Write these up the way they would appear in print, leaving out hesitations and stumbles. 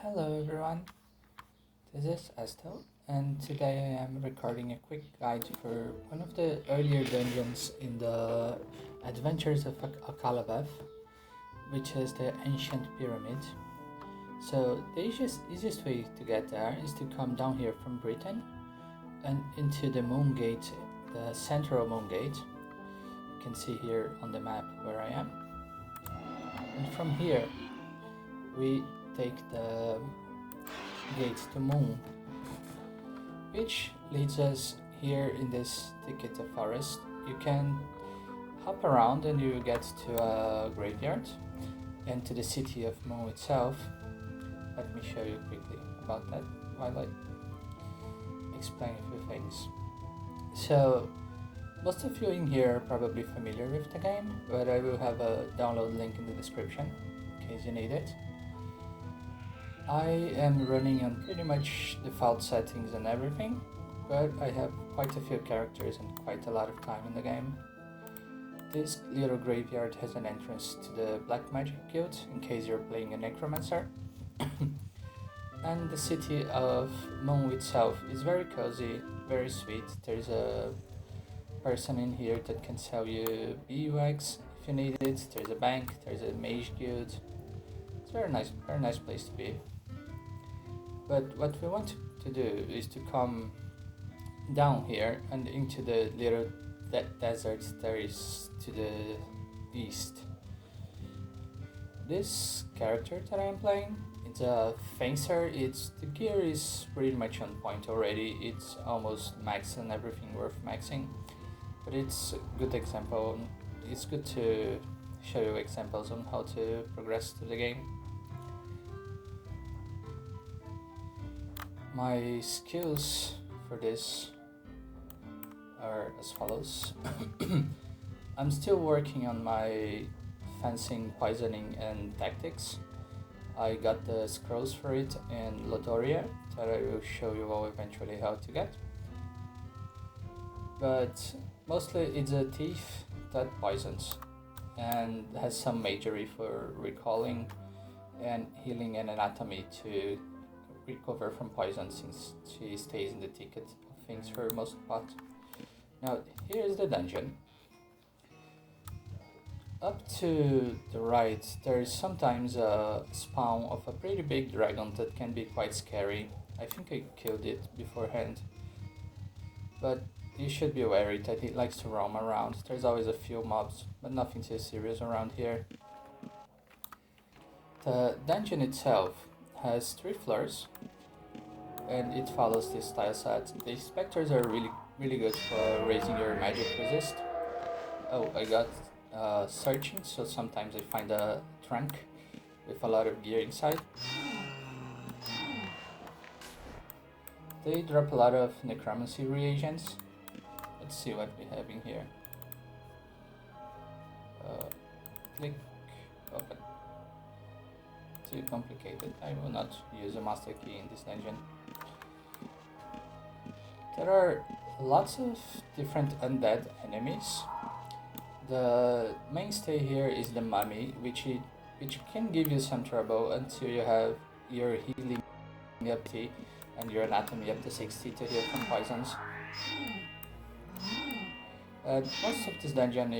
Hello everyone, this is Estel, and today I am recording a quick guide for one of the earlier dungeons in the Adventures of Akalabeth, which is the Ancient Pyramid. So the easiest way to get there is to come down here from Britain and into the Moon Gate, the central Moon Gate. You can see here on the map where I am. And from here we take the gate to Moon, which leads us here in this thicket of forest. You can hop around and you get to a graveyard and to the city of Moon itself. Let me show you quickly about that while I explain a few things. So most of you in here are probably familiar with the game, but I will have a download link in the description in case you need it. I am running on pretty much default settings and everything, but I have quite a few characters and quite a lot of time in the game. This little graveyard has an entrance to the Black Magic Guild in case you're playing a necromancer. And the city of Moon itself is very cozy, very sweet. There's a person in here that can sell you beeswax if you need it. There's a bank, there's a mage guild. It's very nice place to be. But what we want to do is to come down here and into the little desert there is to the east. This character that I'm playing, it's a fencer. The gear is pretty much on point already. It's almost maxed and everything worth maxing. But it's a good example. It's good to show you examples on how to progress through the game. My skills for this are as follows. I'm still working on my fencing, poisoning and tactics. I got the scrolls for it in Lodoria that I will show you all eventually how to get. But mostly it's a thief that poisons and has some magery for recalling and healing and anatomy to recover from poison, since she stays in the thicket of things for most part. Now here's the dungeon. Up to the right there is sometimes a spawn of a pretty big dragon that can be quite scary. I think I killed it beforehand, but you should be wary that it likes to roam around. There's always a few mobs, but nothing too serious around here. The dungeon itself has 3 floors and it follows this style set. The specters are really good for raising your magic resist. Oh, I got searching, so sometimes I find a trunk with a lot of gear inside. They drop a lot of necromancy reagents. Let's see what we have in here. Click, open. Too complicated. I will not use a master key in this dungeon. There are lots of different undead enemies. The mainstay here is the mummy, which can give you some trouble until you have your healing up to and your anatomy up to 60 to heal from poisons. Most of this dungeon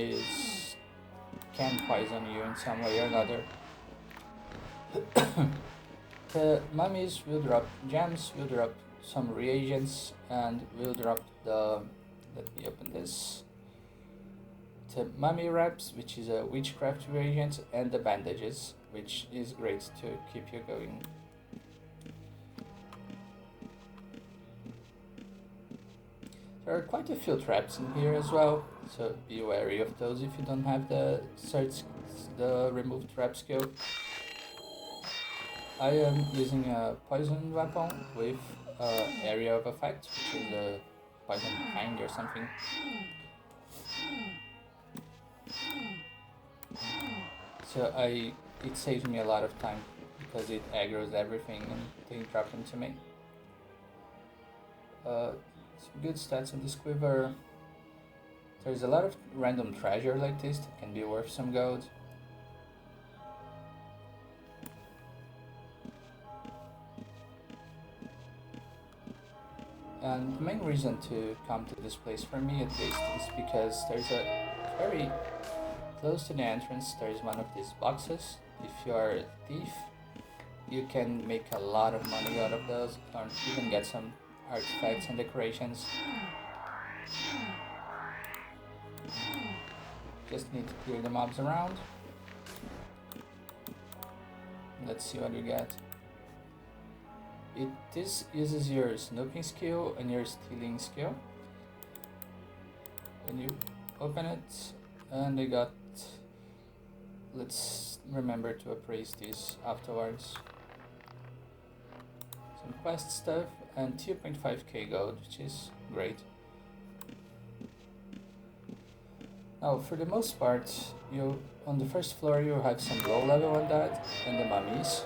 can poison you in some way or another. The mummies will drop gems, will drop some reagents, and will drop the, let me open this, the mummy wraps, which is a witchcraft reagent, and the bandages, which is great to keep you going. There are quite a few traps in here as well, so be wary of those if you don't have the remove trap skill. I am using a poison weapon with area of effect, which is a poison hang or something. So it saves me a lot of time because it aggroes everything and they drop them to me. Some good stats on this quiver. There's a lot of random treasure like this that can be worth some gold. And the main reason to come to this place, for me at least, is because there's a very close to the entrance, there's one of these boxes. If you are a thief, you can make a lot of money out of those, or even get some artifacts and decorations. Just need to clear the mobs around. Let's see what we get. This uses your snooping skill and your stealing skill. When you open it, and I got... Let's remember to appraise these afterwards. Some quest stuff and 2.5k gold, which is great. Now, for the most part, on the first floor you have some low level undead and the mummies.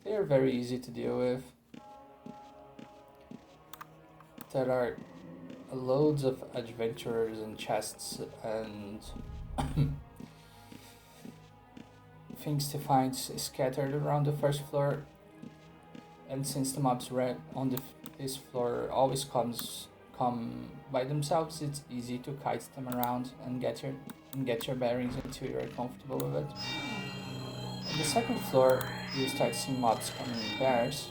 They are very easy to deal with. There are loads of adventurers and chests and things to find scattered around the first floor. And since the mobs on this floor always come by themselves, it's easy to kite them around and get your bearings until you're comfortable with it. On the second floor, you start seeing mobs coming in pairs.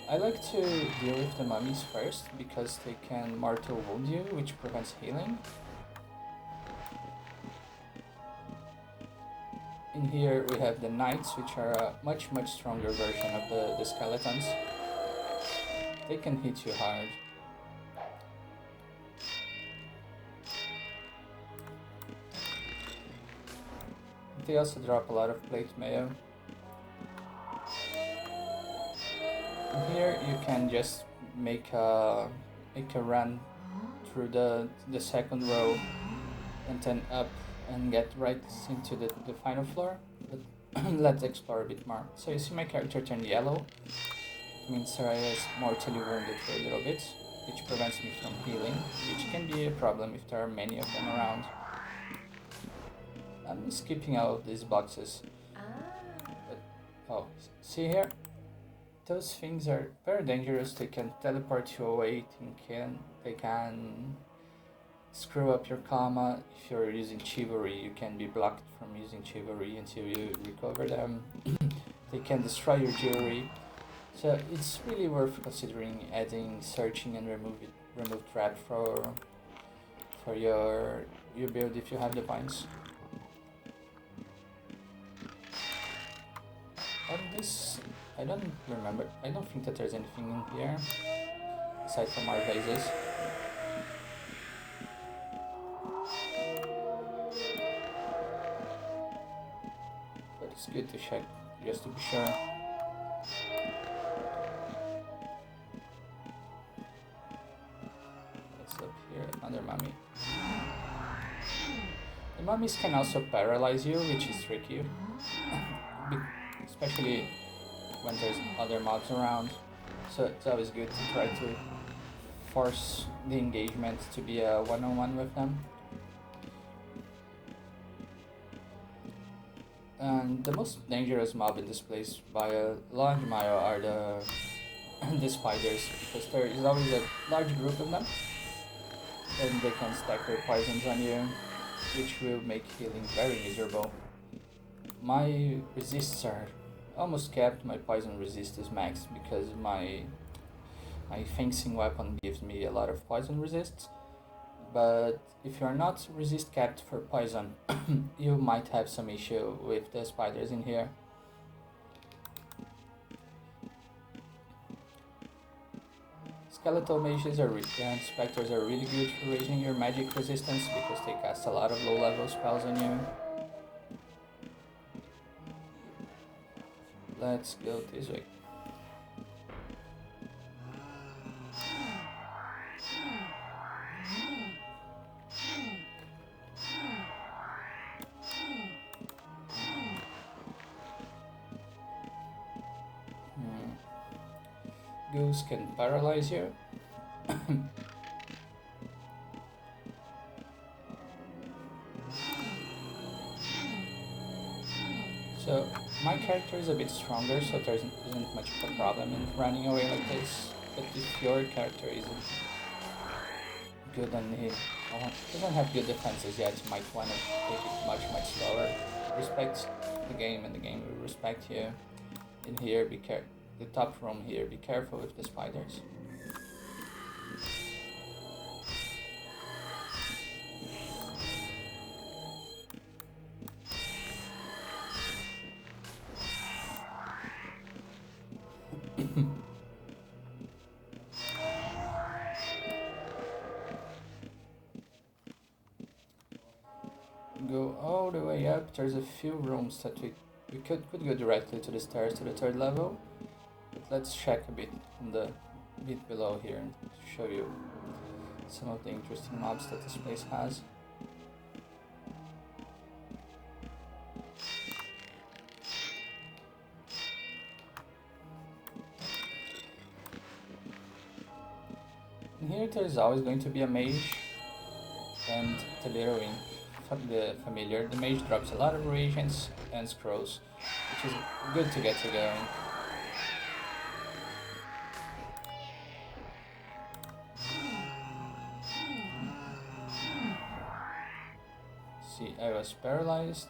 I like to deal with the mummies first because they can mortal wound you, which prevents healing. In here we have the knights, which are a much stronger version of the skeletons. They can hit you hard. They also drop a lot of plate mayo. Here you can just make a run through the second row and then up and get right into the final floor. But let's explore a bit more. So you see my character turn yellow. It means Saraya is mortally wounded for a little bit, which prevents me from healing, which can be a problem if there are many of them around. I'm skipping out of these boxes. But, oh, see here? Those things are very dangerous. They can teleport you away. They can screw up your karma. If you're using chivalry, you can be blocked from using chivalry until you recover them. They can destroy your jewelry. So it's really worth considering adding searching and remove trap for your build if you have the points. On this, I don't remember. I don't think that there's anything in here aside from our vases. But it's good to check just to be sure. What's up here? Another mummy. The mummies can also paralyze you, which is tricky. Especially when there's other mobs around, so it's always good to try to force the engagement to be a one-on-one with them. And the most dangerous mob in this place by a large mile are the spiders, because there is always a large group of them and they can stack their poisons on you, which will make healing very miserable. My resists are almost kept. My poison resist is maxed because my fencing weapon gives me a lot of poison resists. But if you're not resist capped for poison, you might have some issue with the spiders in here. Skeletal mages and specters are really good for raising your magic resistance because they cast a lot of low level spells on you. Let's go this way. Goose can paralyze you. So So my character is a bit stronger, so there isn't much of a problem in running away like this. But if your character isn't good and he doesn't have good defenses yet, you might want to take it much slower. Respect the game, and the game will respect you. In here, the top room here, be careful with the spiders. Go all the way up. There's a few rooms that we could go directly to the stairs to the third level, but let's check a bit on the bit below here and show you some of the interesting mobs that this place has. And here there's always going to be a mage and the little imp. The familiar. The mage drops a lot of reagents and scrolls, which is good to get you going. See, I was paralyzed.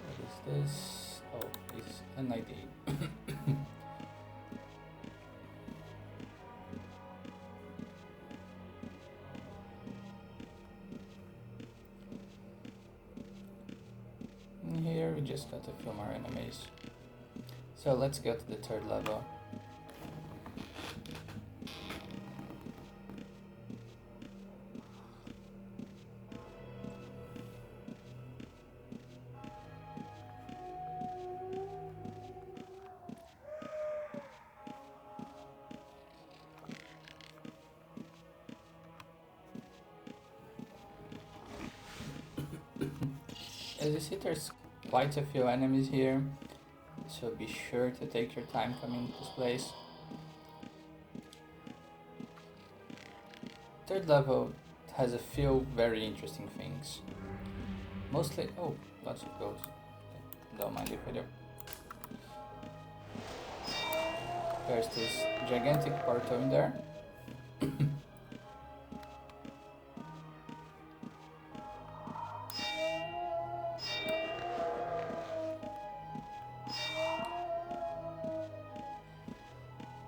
What is this? Oh, it's an ID. And here we just got a few more enemies. So let's go to the third level. As you see, there's quite a few enemies here, so be sure to take your time coming to this place. Third level has a few very interesting things. Mostly, oh, lots of gold. Don't mind if I do. There's this gigantic portal in there.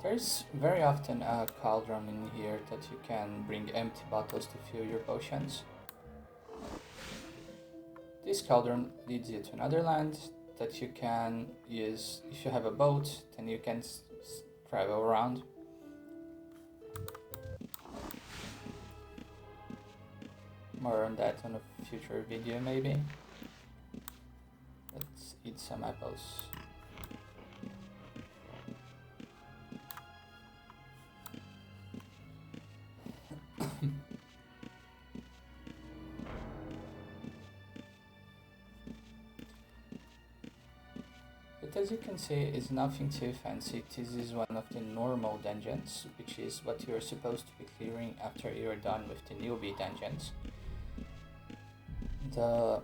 There's very often a cauldron in here that you can bring empty bottles to fill your potions. This cauldron leads you to another land that you can use. If you have a boat, then you can travel around. More on that on a future video maybe. Let's eat some apples. But as you can see, it's nothing too fancy. This is one of the normal dungeons, which is what you're supposed to be clearing after you're done with the newbie dungeons. In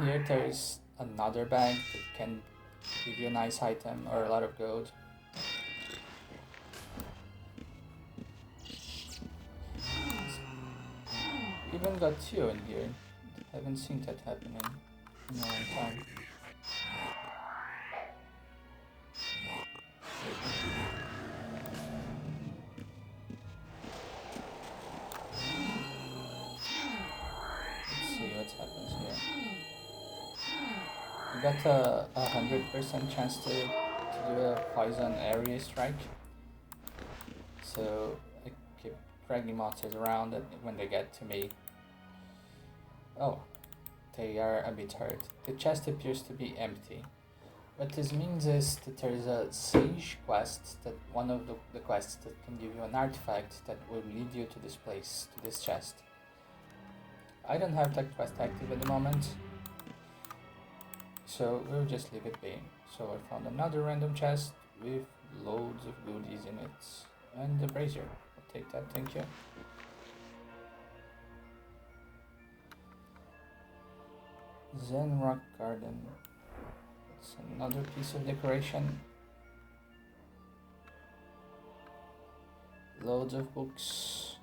here there is another bag that can give you a nice item or a lot of gold. Even got two in here. Haven't seen that happening in a long time. Let's see what happens here. You got a 100% chance to do a poison area strike. So I keep dragging monsters around, and when they get to me, oh, they are a bit hurt. The chest appears to be empty. What this means is that there is a sage quest, that one of the quests that can give you an artifact that will lead you to this place, to this chest. I don't have that quest active at the moment, so we'll just leave it be. So I found another random chest with loads of goodies in it. And the brazier. I'll take that, thank you. Zen Rock Garden. It's another piece of decoration. Loads of books.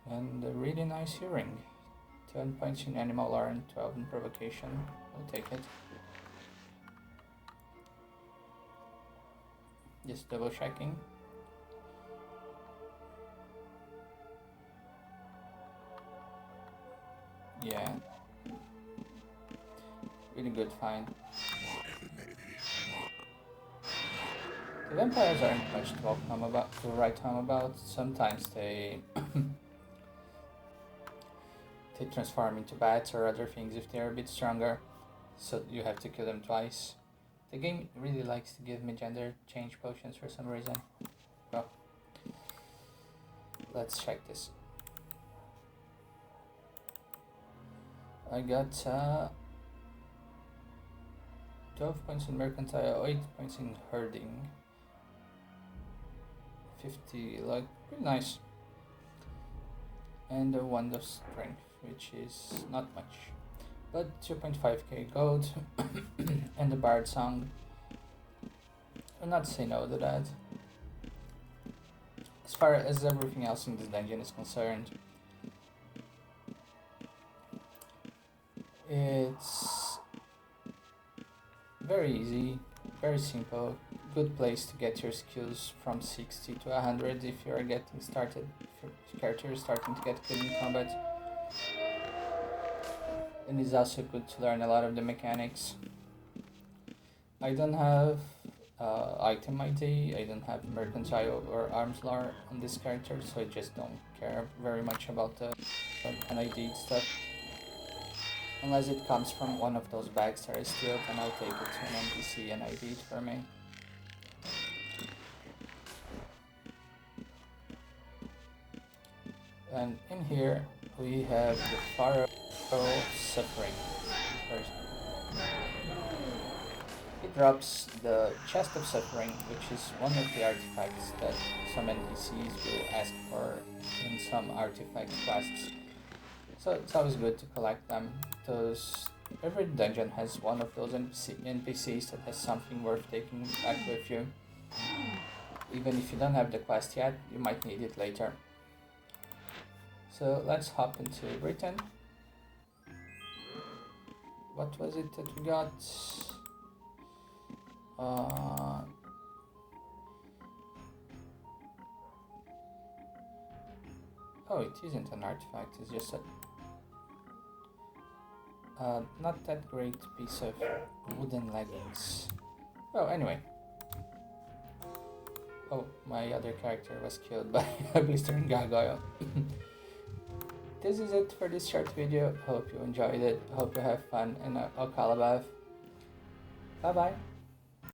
And a really nice earring. 10 points in animal learn, 12 in provocation. I'll take it. Just double checking. Yeah. Really good find. The vampires aren't much to write home about. Sometimes they they transform into bats or other things if they're a bit stronger, so you have to kill them twice. The game really likes to give me gender change potions for some reason. Well, let's check this. I got 12 points in mercantile, 8 points in herding, 50, like, pretty nice. And a wand of strength, which is not much, but 2.5k gold and the bard song. I'll not say no to that. As far as everything else in this dungeon is concerned, it's very easy, very simple, good place to get your skills from 60 to 100 if you're getting started, if your character is starting to get good in combat. And it's also good to learn a lot of the mechanics. I don't have item ID, I don't have mercantile or arms lore on this character, so I just don't care very much about the ID stuff. Unless it comes from one of those bags that I steal, then I'll take it to an NPC and ID it for me. And in here we have the Pharaoh Suffering. It drops the Chest of Suffering, which is one of the artifacts that some NPCs will ask for in some artifact quests. So it's always good to collect them. Every dungeon has one of those NPCs that has something worth taking back with you. Even if you don't have the quest yet, you might need it later. So let's hop into Britain. What was it that we got? Oh, it isn't an artifact, it's just a not that great piece of wooden leggings. Oh, anyway. Oh, my other character was killed by a blistering gargoyle. This is it for this short video. Hope you enjoyed it. Hope you have fun in Akalabeth. Bye bye.